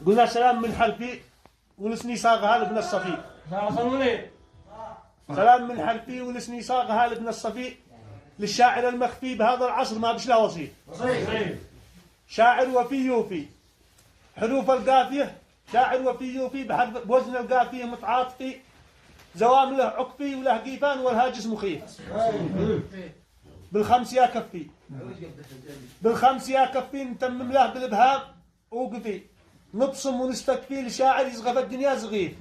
قلنا سلام من حلفي ولسني صاغها لابن الصفي. سلام من حلفي ولسني صاغها لابن الصفي للشاعر المخفي بهذا العصر ما بش له وصيف. شاعر وفي يوفي حروف القافية، شاعر وفي يوفي بوزن القافية متعاطفي، زوام له عقفي وله قيفان والهاجس مخيف. بالخمس يا كفي، بالخمس يا كفي نتمم له بالابهام وقفي، نبصم ونستكفي لشاعر يزغف الدنيا زغيف.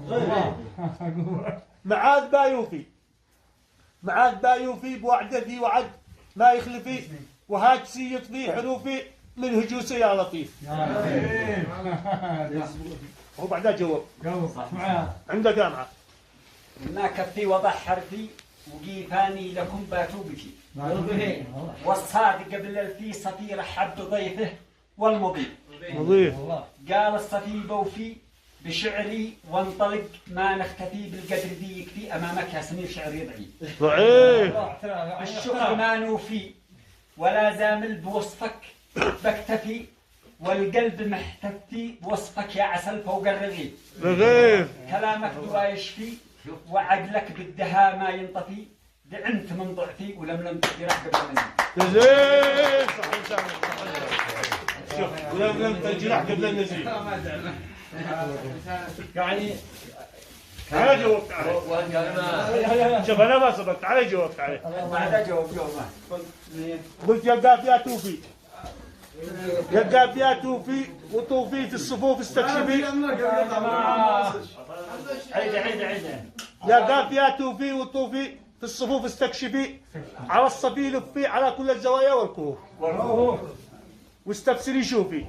معاذ بايوفي، معاذ بايوفي بوعده في وعد ما يخلفي، وهاجسي يطفي حروفي من هجوسي يا لطيف. هو بعدها جواب عنده جامعة. ما كفي وضع حرفي وقيفاني لكم باتوا بكي، والصادق قبل الفي صفي رحب ضيفه والمضيف. مضيف قال الصفي بوفي بشعري وانطلق ما نختفي بالقدر ذي يكفي امامك يا سمير شعر يضعي. ضعيف الشكر ما نوفي ولا زامل بوصفك بكتفي، والقلب محتفي بوصفك يا عسل فوق الرغيف. رغيف كلامك دواء يشفي وعقلك بالدها ما ينطفي، دعنت من ضعفي ولملم جراح قبل النزيف. نزيف صح شوف ولملمت الجراح قبل النزيف. يعني تعال جاوبت عليه. شوف انا ما صبرت، تعال جاوبت عليه. بعد جاوب قلت يلقى فيها توفي، يلقى فيها توفي وطوفي في الصفوف استكشفي. عيد يلقى فيها توفي وطوفي في الصفوف استكشفي، على الصفي لفي على كل الزوايا والكهوف. واستفسري شوفي،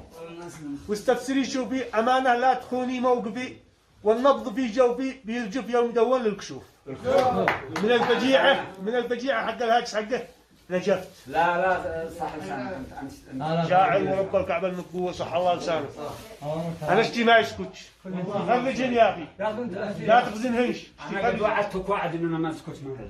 واستفسري شوفي أمانة لا تخوني موقفي، والنبض في جوفي بيرجف يوم دون للكشوف. من الفجيعة، من الفجيعة حق الهاجس حقه نجفت. لا صح لسانك. شاعر ورب الكعبة المقبوة صح الله لسانه. أنا اشتي ما يسكتش. خرجن يا أخي. لا تخزن هنش. أنا قد وعدتك وعد إننا ما نسكت منه.